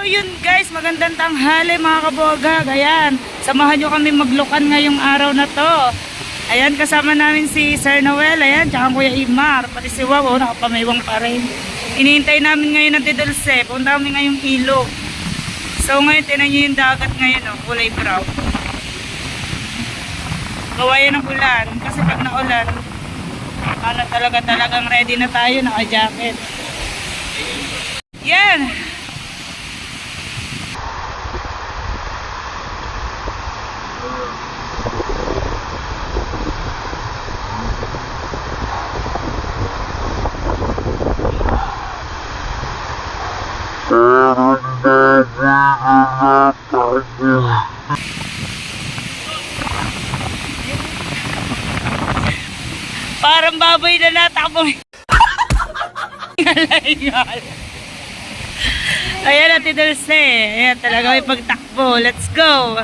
yun guys, magandang tanghali mga kabogag. Ayan, samahan nyo kami maglukan ngayong araw na to. Ayan, kasama namin si Sir Noel, ayan, tsaka Kuya Imar, pati si Wow, oh, nakapamaywang pa rin. Iniintay namin ngayon ng Tidulce, punta kami ngayong ilog. So ngayon, tinan nyo yung dagat ngayon, oh, kulay brown. Gawayan ng ulan, kasi pag naulan, ano talagang ready na tayo, naka-jacket. Yan! Parang baboy na natakbo. Ayan na Tidulce. Ayan talaga may pagtakbo. Let's go.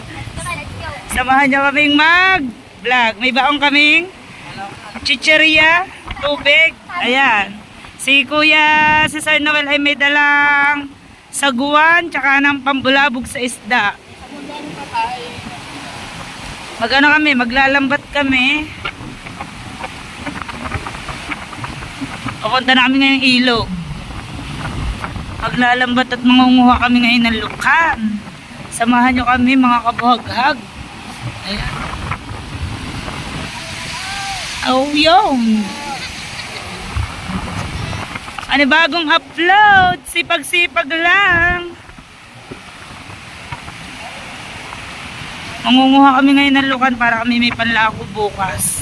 Samahan nyo kaming mag-vlog. May baong kaming chicheria, tubig. Ayan. Si Sir Noel ay may dalang saguan tsaka ng pambulabog sa isda. Maglalambat kami. Papunta na kami ngayong ilog. Maglalambat at mangunguha kami ngayon ng lukan. Samahan nyo kami mga kabuhaghag. Ayan. Oh, yun. Ano bagong upload? Sipag-sipag lang. Mangunguha kami ngayon ng lukan para kami may panlako bukas.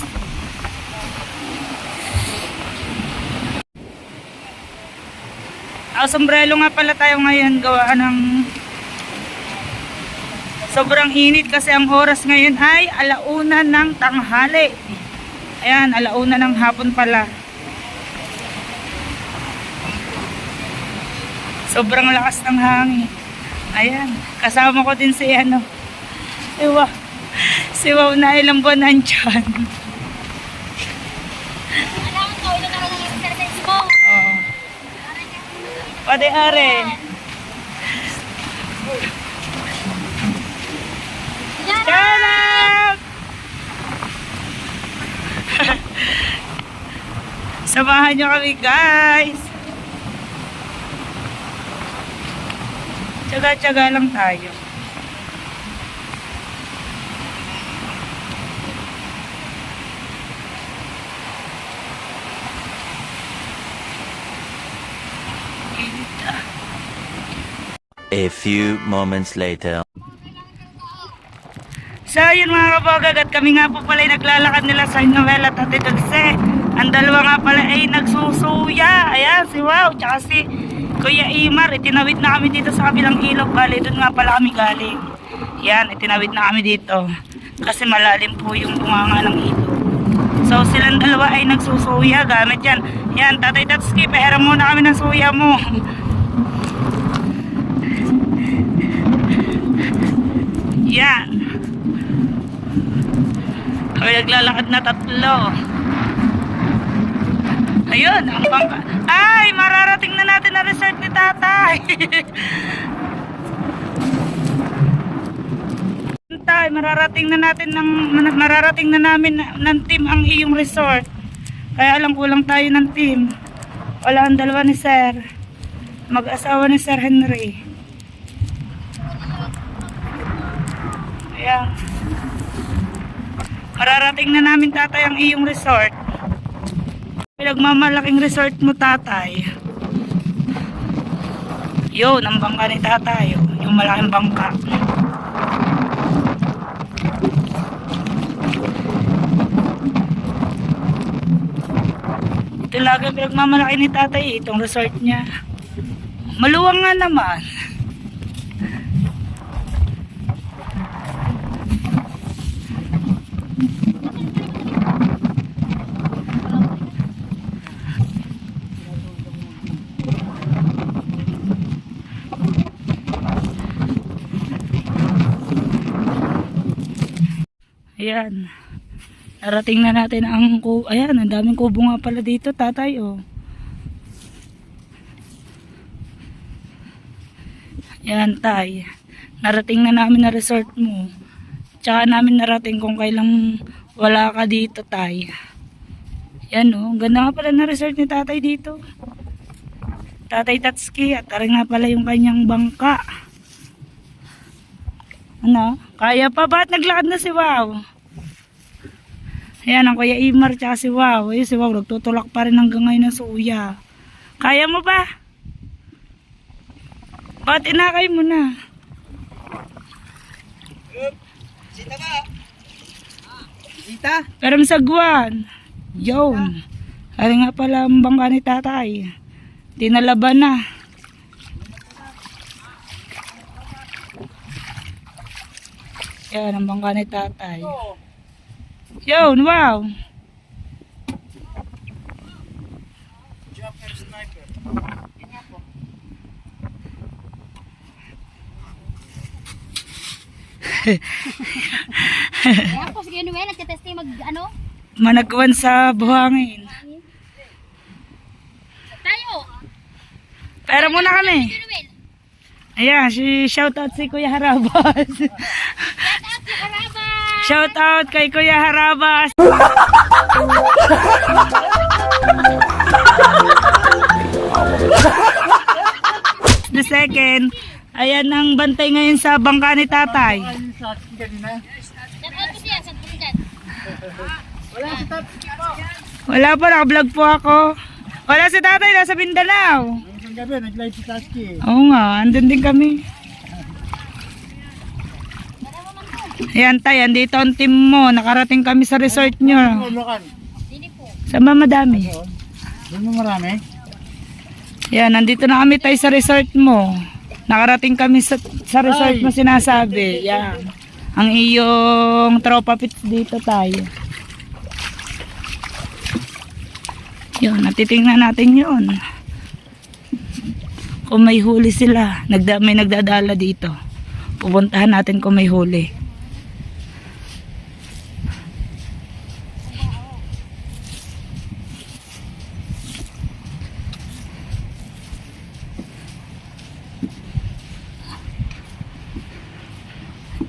Sombrero nga pala tayo ngayon, gawa ng sobrang init kasi ang oras ngayon ay 1:00 ng tanghali. Ayan, 1:00 ng hapon pala. Sobrang lakas ng hangin. Ayan, kasama ko din si si Wow na ilang buwan nandyan. Pwede are. Charot! Samahan nyo kami guys. Tsaga-tsaga lang tayo. A few moments later. So yun mga kabogag, at kami nga po pala ay naglalakad nila sa Noel at Tidulce. Ang dalawa nga pala ay nagsusuya. Ayan, si Wow, tsaka si Kuya Imar. Itinawid na kami dito sa kabilang ilog. Bali, doon nga pala kami galing. Yan, itinawid na kami dito. Kasi malalim po yung bunganga ng ilog. So silang dalawa ay nagsusuya gamit yan. Yan, Tatay Tatsuki, pahiram muna kami ng suya mo. Yan. Kami naglalakad na tatlo. Ayun, ang bangka. Ay, mararating na natin ang resort ni Tatay. Tay, mararating na namin ng team ang iyong resort. Kaya alam kulang tayo ng team. Wala ang dalawa ni Sir. Mag-asawa ni Sir Henry. Ayan. Mararating na namin Tatay ang iyong resort. Pinagmamalaking resort mo Tatay. Yun, ang bangka ni Tatay. Yung malaking bangka. Ito lagi pinagmamalaki ni Tatay itong resort niya. Maluwang nga naman. Ayan. Narating na natin ang kubo. Ayan, ang daming kubo nga pala dito, Tatay, oh. Yan, tay. Narating na namin na resort mo. Tsaka namin narating kung kailang wala ka dito, tay. Yan o, ganda nga pala na resort ni tatay dito. Tatay Tatsuki, at tara nga pala yung kanyang bangka. Ano? Kaya pa ba? At naglakad na si Wow. Ayan, ang Kuya Imar tsaka si Wow. Ayun, si Wow, nagtutulak pa rin hanggang ngayon ng suya. Kaya mo ba? Ba't inakay mo na? Sita ba? Sita? Pero masagwan. Yun. Ay nga pala ang bangka ni tatay. Tinalaban na. Yan ang bangka ni tatay. Yun, wow. Jumper sniper. Kaya po, sige Noel, nagtitesting ano? Managwan sa buhangin. Tayo! Pero muna kami. Sige Noel! Ayan, shoutout si Kuya Harabas. Shout out si Karaba! Shoutout kay Kuya Harabas. The second, ayan ang bantay ngayon sa bangka ni tatay. Sa akin kanina. Shout out ko siya, sa Tulgan. Wala si Tatsuki po. Wala pa, nakablog po ako. Wala si tatay, nasa Mindanao. Isang gabi, nag-live si Tatsuki. Oo nga, andun din kami. Ayan tay, andito ang team mo. Nakarating kami sa resort nyo. Lokan. Dini po. Sama madami. Doon mo marami. Ayan, nandito na kami tayo sa resort mo. Nakarating kami sa resort mo sinasabi. Yan. Ang iyong tropa pits dito tayo. Yun, natitingnan natin yun. Kung may huli sila, may nagdadala dito. Pupuntahan natin kung may huli.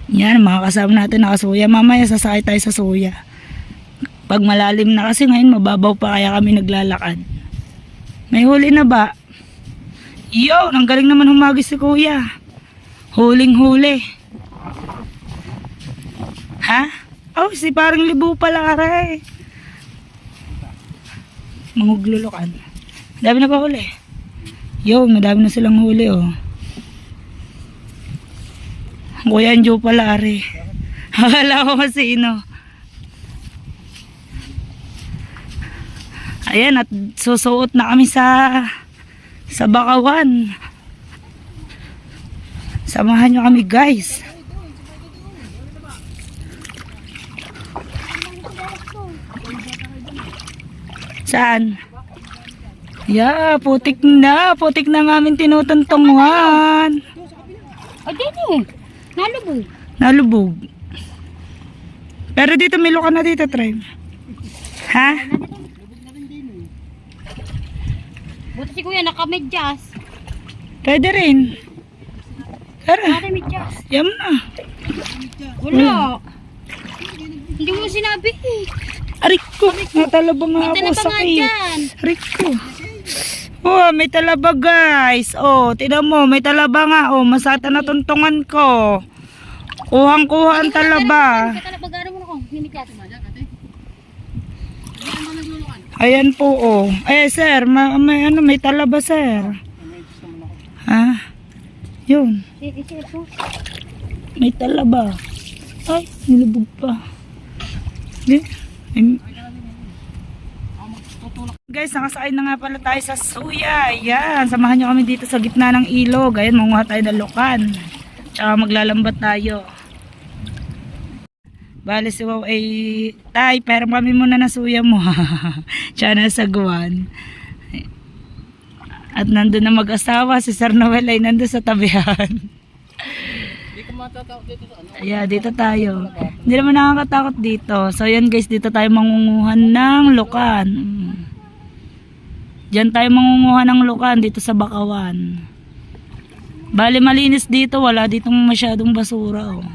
Yan, mga kasama natin nakasuya. Mamaya sasakay tayo sa suya. Pag malalim na kasi ngayon mababaw pa kaya kami naglalakad. May huli na ba? Yo, ang galing naman humagis si kuya. Huling huli. Ha? Oh, si parang libo pala aray. Manguglulukan. Dami na ba huli? Yo, madami na silang huli oh. Kuya Anjo pala ari. Akala ko kasi sino. Ayan, at susuot na kami sa Bakawan. Samahan nyo kami guys. Saan? Yeah, putik na ng aming tinutuntungan. Ay, dini! Nalubog. Nalubog. Pero dito milo ka na dito, try. Ha? Buti si Kuya, naka-medyas. Pwede rin. Tara, Naka-medyas. yam na. Wala. Hindi mo sinabi eh. Ariko, natalaba nga May ako talaba sa nga cake. dyan. Ariko. Oh, may talaba guys. Oh, tignan mo, may talaba nga. Oh, masata na tuntungan ko. Kuhang-kuha ang talaba. Katalabagaran mo na kung himikas. Ayan po, oh. Eh, sir, may talaba, sir. Ha? Yun. May talaba. Ay, nilubog pa. Di? Guys, nakasakay na nga pala tayo sa suya. Ayan, samahan nyo kami dito sa gitna ng ilog. Ayan, manguha tayo ng lukan. Tsaka maglalambat tayo. Bale si Wow ay, tay, pero kami muna na suya mo. Tsaka nasa guwan. At nandun na mag-asawa, si Sir Noel ay nandun sa tabihan. Hindi ka matatakot dito sa ano. Yeah, dito tayo. Hindi naman nakakatakot dito. So yan guys, dito tayo mangunguhan ng lukan. Diyan tayo mangunguhan ng lukan dito sa Bakawan. Bale malinis dito, wala ditong masyadong basura oh.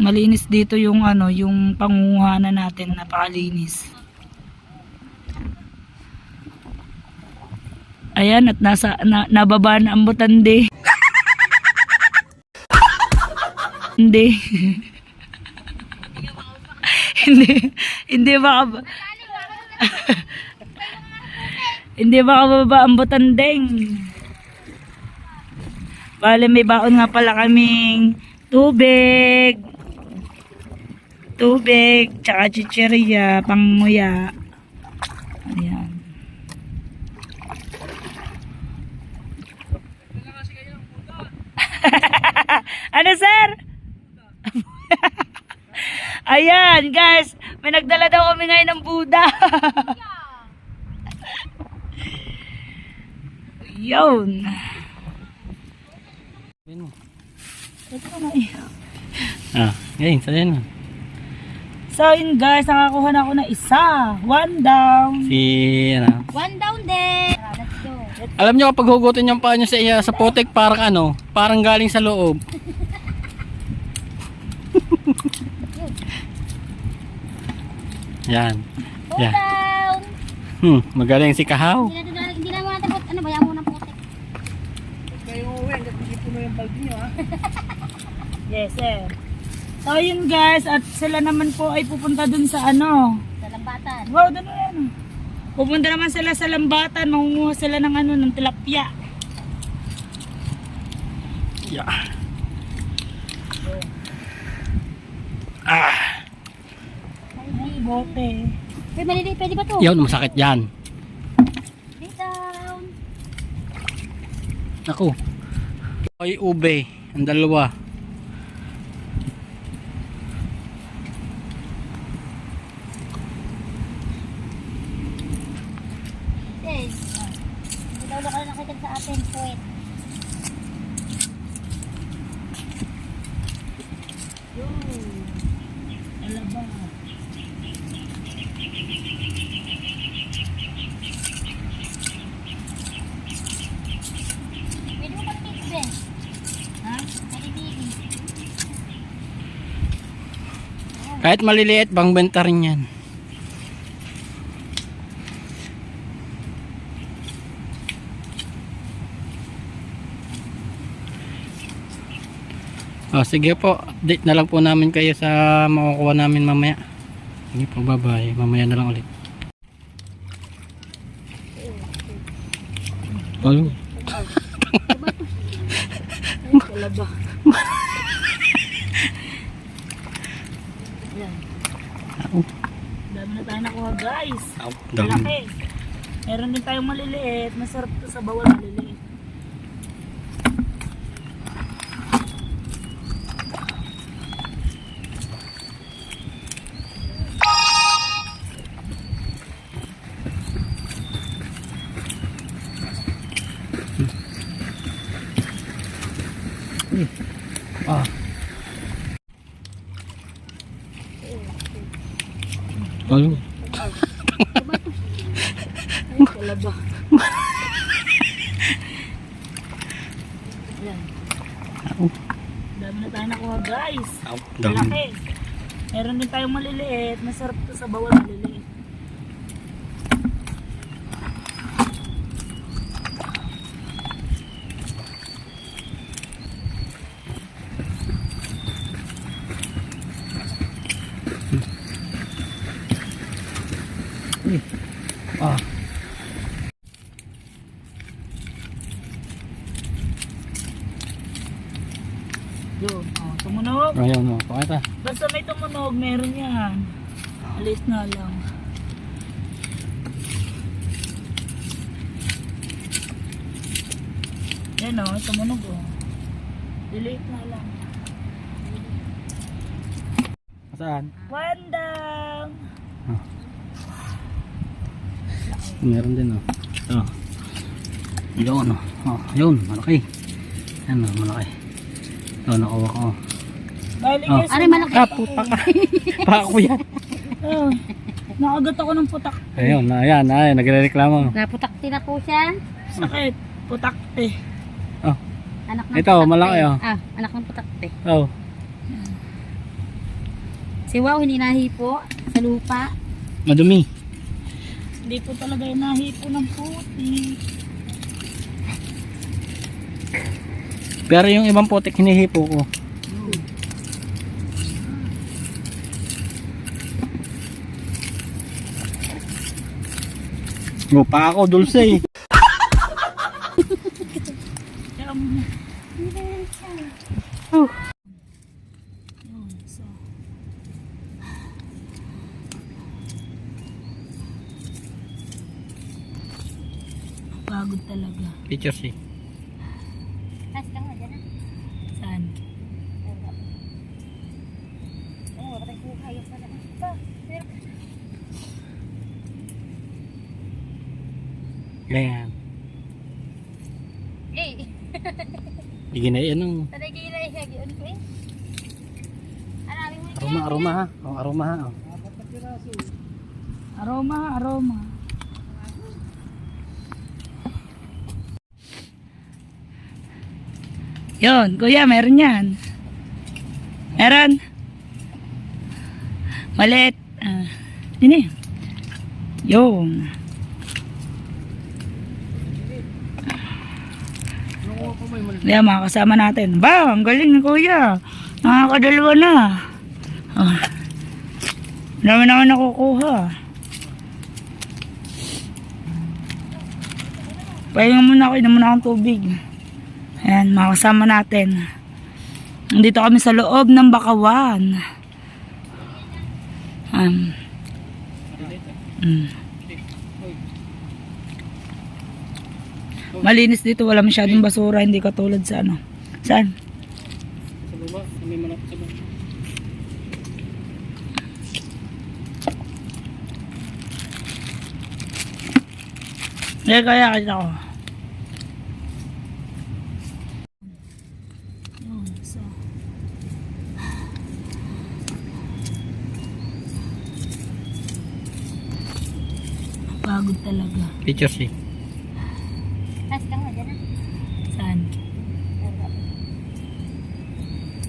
Malinis dito yung ano, yung pangunguhanan natin, napakalinis. Ayan, at nababa na ang butande. Hindi. Hindi baka hindi makababa ang butandeng. Bale may baon nga pala kaming tubig, tsaka chichirya, panguya. Ayan. Ano sir? Ayan guys, may nagdala daw kami ngayon ng Buddha. Yun. Ito na Ngayon, sa'yo na. So yun guys, nakakuha na ako ng isa. One down. One down din. Let's go. Alam nyo kapag hugutin yung paa nyo sa putik, parang ano, parang galing sa loob. Yan. Two down. Magaling si Kahaw. Hindi na mga tapos. Ano ba yan muna putik? Kayo uwi, hindi po mo yung balde nyo ha. Yes sir. So yun guys, at sila naman po ay pupunta dun sa ano. Sa lambatan. Wow, dun na yan. Pupunta naman sila sa lambatan, mangunguha sila ng ano, ng tilapia. Yeah. Ay, bote. Uy, maliliit. Pwede ba to? Yun, masakit yan. Three down. Ako. Ay, ube. Ang dalawa. Yes. Hindi daw ka na nakita sa atin. Sweet. Alaba. Pwede mo pang tips din. Ha? Naliliit. Kahit maliliit, bangbenta rin yan. Sige po, update na lang po namin kayo sa makukuha namin mamaya. Sige po, bye bye. Mamaya na lang ulit. Ayun. Alaba. Yan. Dami na tayo nakuha guys. Dami. Malaki. Meron din tayong maliliit. Masarap to sa bawal maliliit. Ayun. Alaba. Yan. Dami na tayo nakuha guys. Dami. Malaki. Meron din tayong maliliit. Masarap to sa bawal maliliit. Yun. Oh, tumunog. Ayun, pakita. Basta may tumunog, meron yan. Alis na lang. Yan o, tumunog o. Delete na lang. Saan? One down. Meron din Yun yun, malaki. Yan malaki. Ito, nakuha ko. Bali Oh. guys. Ano malaki? Puta ka. Pako yan. Oh, nakagat ako ng putak. Ayun, ayan, nagre-reklamo. Naputakti na po siya. Sakit. Putakte. Oh, Anak ng ito, putakte. malaki, oh. Ah, anak ng putakte. oh. Si Wow, hindi nahipo sa lupa. Madumi. Hindi po talaga yung nahipo ng puti. Pero yung ibang putik hinihipo ko. Lupa ako, dulce eh. Oh. Pagod talaga. Pictures eh. Tapos ka mo, dyan na. Saan? Oo, patay ko kayo pa na. Ito, Ganyan. eh, Sige na yan ang patay kayo na ihagyan ko eh. Araming mo aroma, aroma ha. Oh, aroma ha. Oh. Aroma, aroma. Yon, kuya, meron yan. Meron. Malit. Ini. Yon. Yan, mga kasama natin. Ba, ang galing ni kuya. Nakakadalawa na. Oh. Dami naman nakukuha. Pahinga muna ako, inom muna akong tubig. Ayan, mga kasama natin. Nandito kami sa loob ng Bakawan. Malinis dito, wala masyadong basura, hindi katulad sa ano. Saan? Sa baba, may malapit sa baba. Kaya kita ko. Pagod talaga. Pictures eh. Tapos ka mo, dyan na. Saan?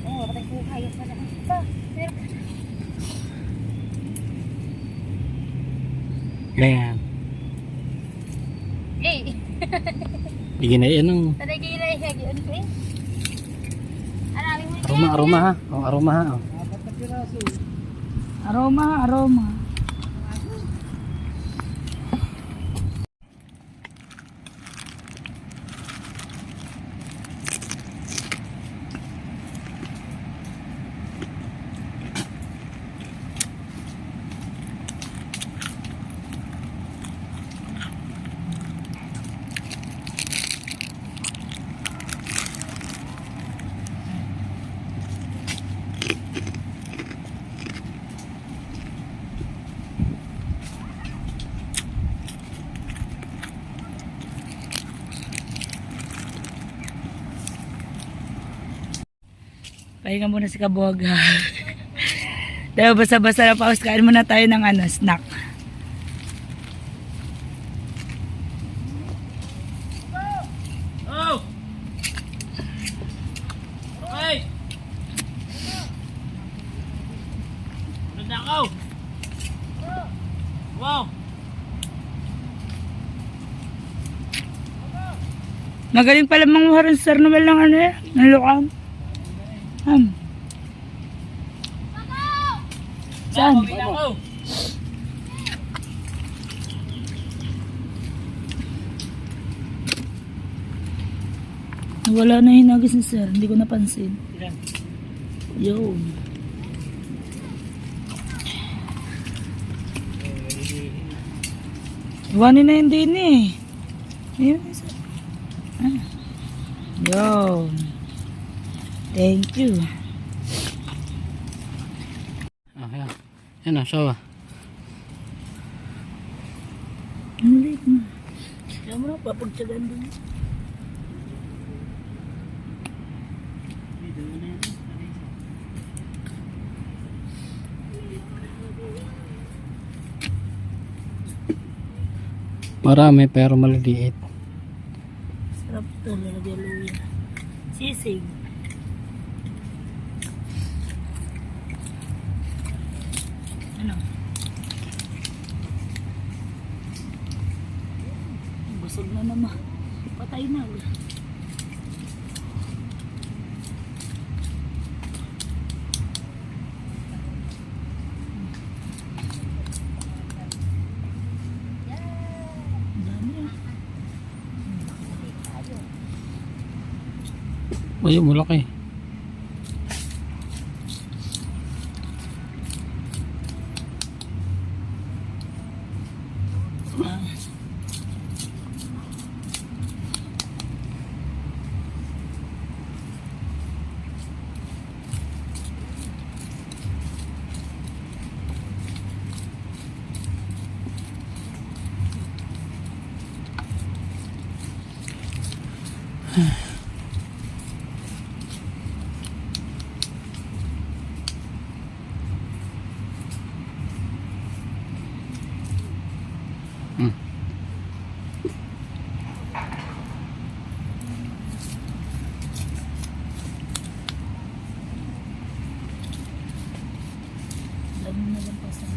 Oo, patay ko kayo pa na. Ito, Ganyan. eh, Sige na yan ang patay kayo na ihagyan ko eh. Araming mo aroma, aroma ha. Oh, aroma ha. Oh. Aroma, aroma. Pahinga muna si Kabuaga. Dahil basa-basa na paus, kain muna tayo ng snack. Oh! Hey! Ganda ako! Wow! Magaling pala manguha rin si Sir Noel ng ng lukan. Saan? Wala na hinagis ni Sir, hindi ko napansin. Yo. Iwanin na hindi ni. Ayun, Sir. Yo. Thank you. Ah, yan. Yan na, sawa. Ang late na. Kaya mo na papagtsagan doon. Marami pero maliliit. Ito, lalagyan luya. Sisig. Ano? Busog na naman. Patay na. Ayun, malaki. Dami na lang pa sa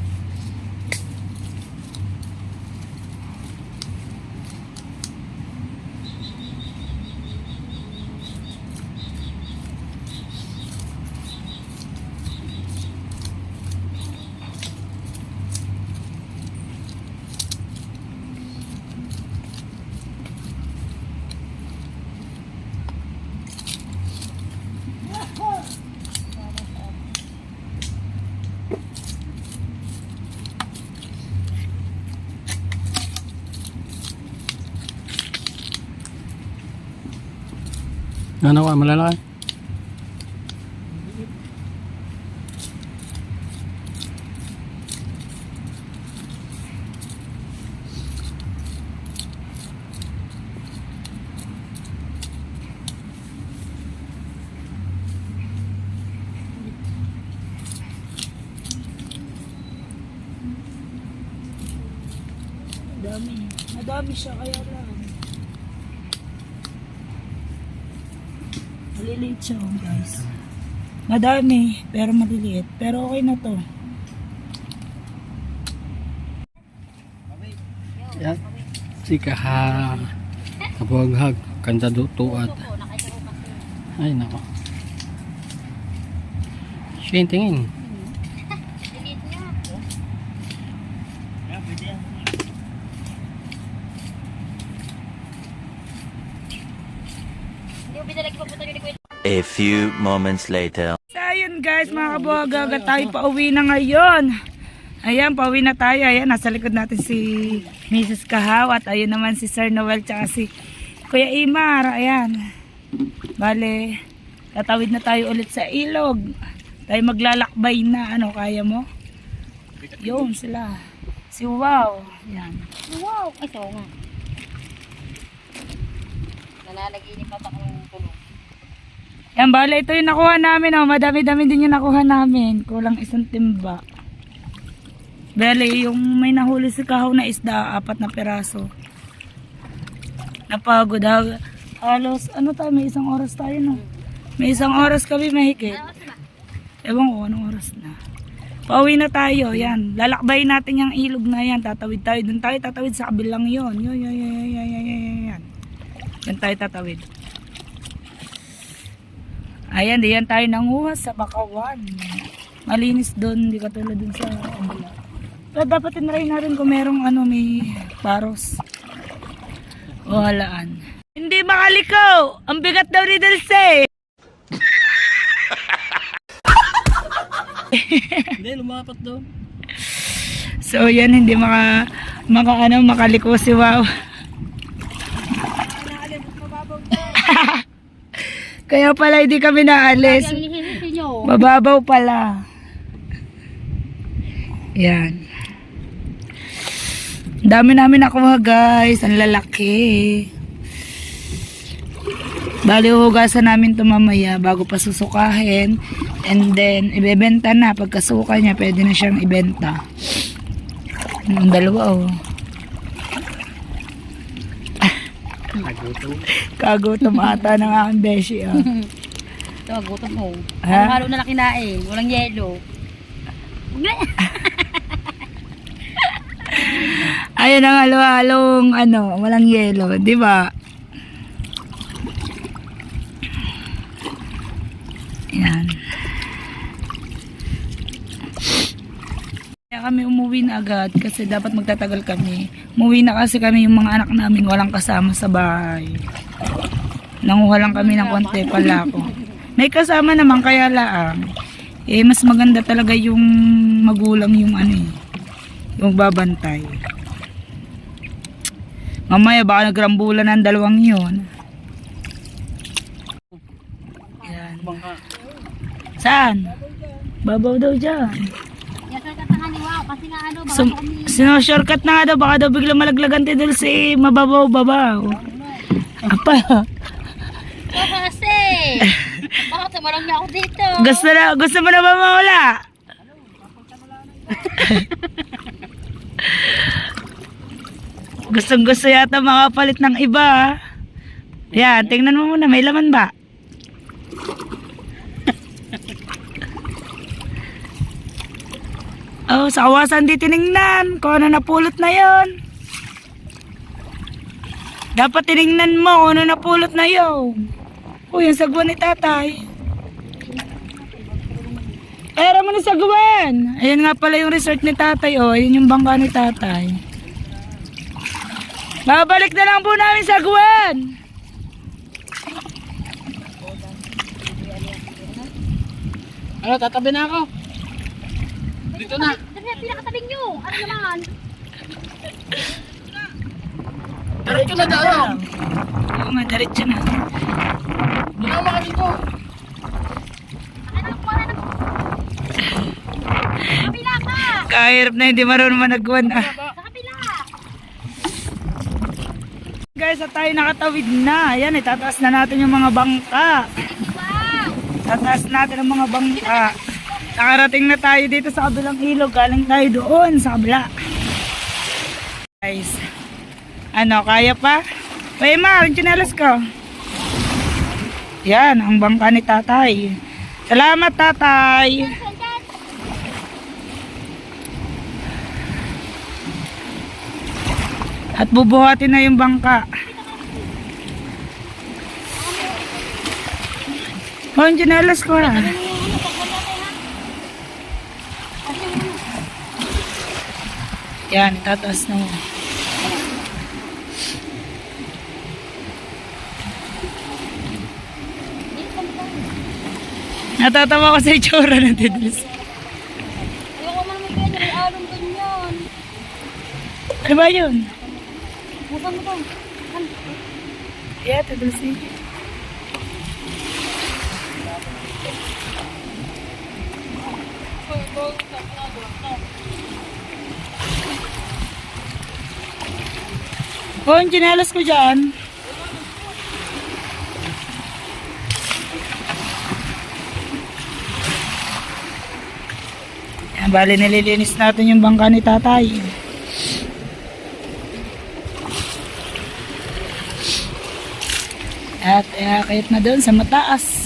Ano ka, malalaki? dami. Madami siya kaya lang. Maliliit siya, guys. Madami, pero maliliit. Pero okay na to. Yan. Si kaha. Kabuhaghag. Kanta tuat. Ay, nako. Siya yung tingin. A few moments later. So ayun guys, mga kabuhagaga, tayo pauwi na ngayon. Ayan, pauwi na tayo. Ayan, nasa likod natin si Mrs. Kahaw at ayun naman si Sir Noel tsaka si Kuya Imar. Ayan. Bale, tatawid na tayo ulit sa ilog. Tayo maglalakbay na. Ano, kaya mo? Yun sila. Si Wow. Ayan. Wow! Ay, so nga. Nalalaginip at akong tulog. Yan, bale, ito yung nakuha namin. Oh. Madami-dami din yung nakuha namin. Kulang isang timba. Bale, yung may nahuli si Kahaw na isda, 4 na peraso. Napagod. Halos, ano tayo, may 1 oras tayo, no? May 1 oras kami mahigit. Ewan ko, anong oras na. Pauwi na tayo, yan. Lalakbay natin yung ilog na yan. Tatawid tayo. Doon tayo tatawid sa kabilang yon. Yan. Yan tayo tatawid. Ayan, diyan tayo nanguha sa Bakawan. Malinis doon, hindi katulad doon sa kabila. Pero dapat tinry na rin kung merong ano, may paros. O halaan. Hindi makalikaw! Ang bigat daw ni Dulce! Hindi, lumapat doon. So yan, hindi makaliko si Wow. Kaya pala hindi kami naalis. Mababaw pala. Yan. Dami namin nakuha guys. Ang lalaki. Bali hugasan namin ito mamaya bago pa susukahin. And then ibebenta na. Pagkasuka niya pwede na siyang ibenta. Ang dalawa oh. Nagutom. Kagutom ata ng aking beshi. Ah. Ito, gutom mo. Ha? Halo-halo na lang kinain. Walang yelo. Ayun ang halo-halong walang yelo, di ba? Yan. Kaya kami umuwi na agad kasi dapat magtatagal kami. Umuwi na kasi kami yung mga anak namin walang kasama sa bahay. Nanguha lang kami ng konti pala ako. May kasama naman kaya laang. Mas maganda talaga yung magulang yung yung babantay. Mamaya baka nagrambulan ng dalawang yun. Yan. Saan? Babaw daw dyan. Yes, ay katangan ni Wow. Kasi nga baka kami... Sino-shortcut na nga daw, baka daw bigla malaglagan tayo dun si mababaw-babaw. Apa? Ito kasi. Baka tumarang niya ako dito. Gusto mo na ba mawala? Gustong-gusto yata makapalit ng iba. Yan, tingnan mo muna, may laman ba? Oh, sa kawasan di tiningnan kung ano napulot na yon. Dapat tiningnan mo kung ano napulot na yon. Uy, yung sagwan ni tatay. Pera mo na sagwan. Ayan nga pala yung resort ni tatay. Oh, ayan yung bangka ni tatay. Babalik na lang po namin sagwan. Ano, tatabi na ako. Dito na. Pinakatabing nyo. Ano naman? Diretso na daan. Oo nga, diretso na. Binawa ka dito. Ano, kumara na. Sa kabila ka. Kahirap na hindi marunong managwan. Sa kabila. Guys, at tayo nakatawid na. Ayan, itataas na natin yung mga bangka. Wow. Tataas natin ang mga bangka. Nakarating na tayo dito sa kabilang ilog. Galing tayo doon sa kabila. Guys, kaya pa? Uy, ma, yung tsinelas ko. Yan, ang bangka ni tatay. Salamat, tatay. At bubuhatin na yung bangka. Oh, yung tsinelas ko ha. Yan, itataas na mo. Natatawa ko sa itsura ng Tidlis. Ayoko man may ganyan. May along ganyan. Ano ba yun? Buksan mo to. Yeah, Tidlis eh. Oh, yung tsinelas ko dyan. Yan, bali nililinis natin yung bangka ni tatay. At kahit na doon sa mataas.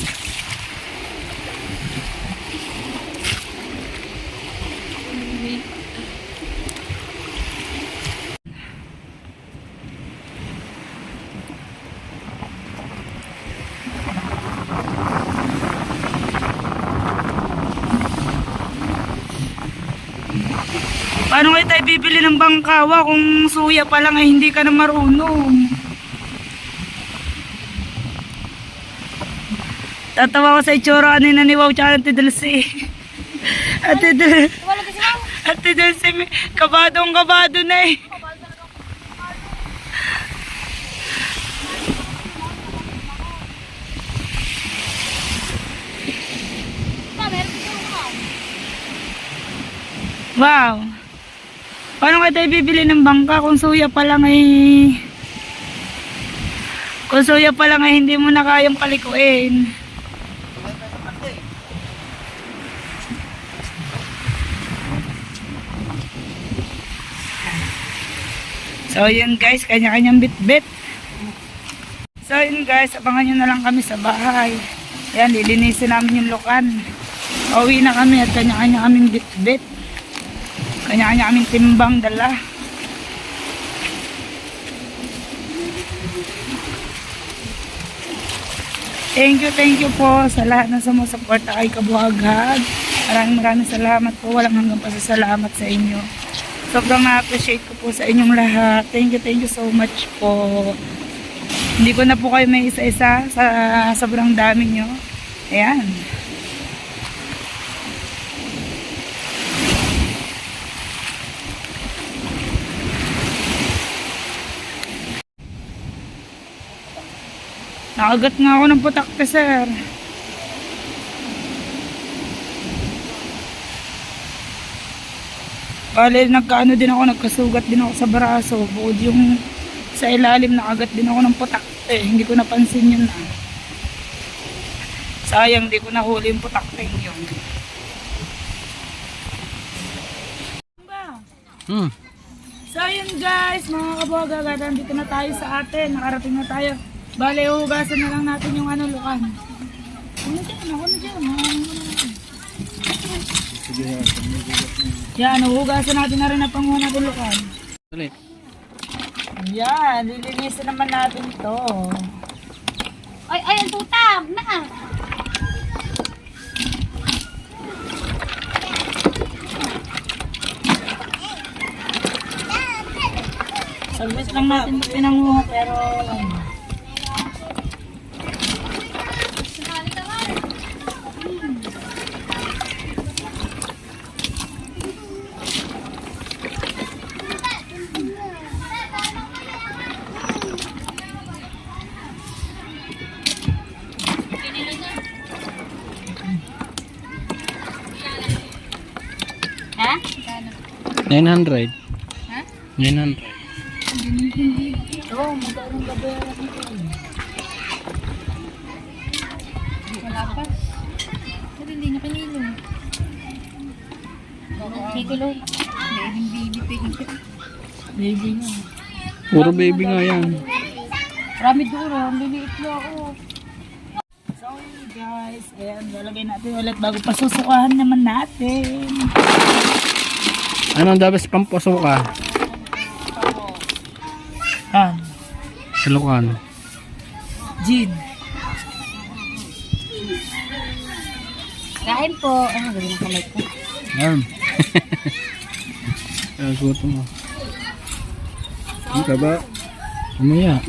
Paano kayo tayo bibili ng bangkawa kung suya pa lang ay hindi ka na marunong? Tatawa ko sa itsura kanina ni Wow tsaka Ate Dulce. Ate Dulce, Wala kasi Wow. Ate Dulce, kabadong kabado na eh. Meron dito Wow. Wow. Paano kayo tayo bibili ng bangka kung suya pa lang ay... Kung suya pa lang ay hindi mo na kayang palikuin. So yun guys, kanya-kanyang bit-bit. So yun guys, abangan nyo na lang kami sa bahay. Ayan, lilinisin namin yung lukan. Uwi na kami at kanya-kanya kaming bit-bit. Kanya-kanya kaming timbang dala. Thank you po sa lahat ng sumusuporta kay Kabuhagad. Maraming salamat po. Walang hanggang pasasalamat sa inyo. Sobrang na-appreciate ko po sa inyong lahat. Thank you so much po. Hindi ko na po kayo may isa-isa sa sobrang dami nyo. Ayan. Nakagat nga ako ng putakte, sir. Bale, nagkaano din ako, nagkasugat din ako sa braso. Bukod yung sa ilalim, nakagat din ako ng putakte. Hindi ko napansin yun na. Sayang, di ko nahuli yung putakte yun. So yun guys, mga Kabuhagad, dito na tayo sa atin. Nakarating na tayo. Bale, hugasan na lang natin yung lukan. Ako na dyan. Yan, hugasan natin na rin na panguha natin lukan. Ulit. Yan, lilinisin naman natin to. Ay, ang tutag na. Saglit lang natin ito pinanguha, pero Ha? 900. Ha? 900. oh, magkaroon gabi natin. Wala pa. Pero hindi niya kinilo. Kikilo. Baby nga. Puro baby nga yan. Marami doon. Ang liliit na ako. So guys, ayan, lalagay natin ulit bago pasusukahan naman natin. Anong dapat pampasuka? Yan, Sa lukan. gin. Kain po. Ano, gawin ang kamay ko. Yan. Gutom mo. Ang kaba. Umaya.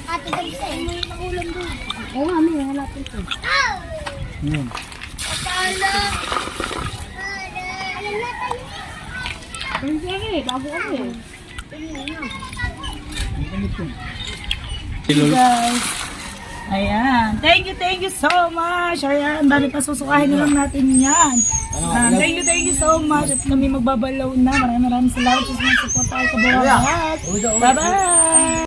Ate, bagsa eh. May nakulam doon. Oo nga, may hanapin ko. Yan. Sige, bago kami. Guys, ayan. Thank you so much. Ayan, dali pa susukahin na lang natin yan. Thank you so much. At kami magbabalaw na. Maraming salamat sa support kay Kabuhagad. Bye-bye!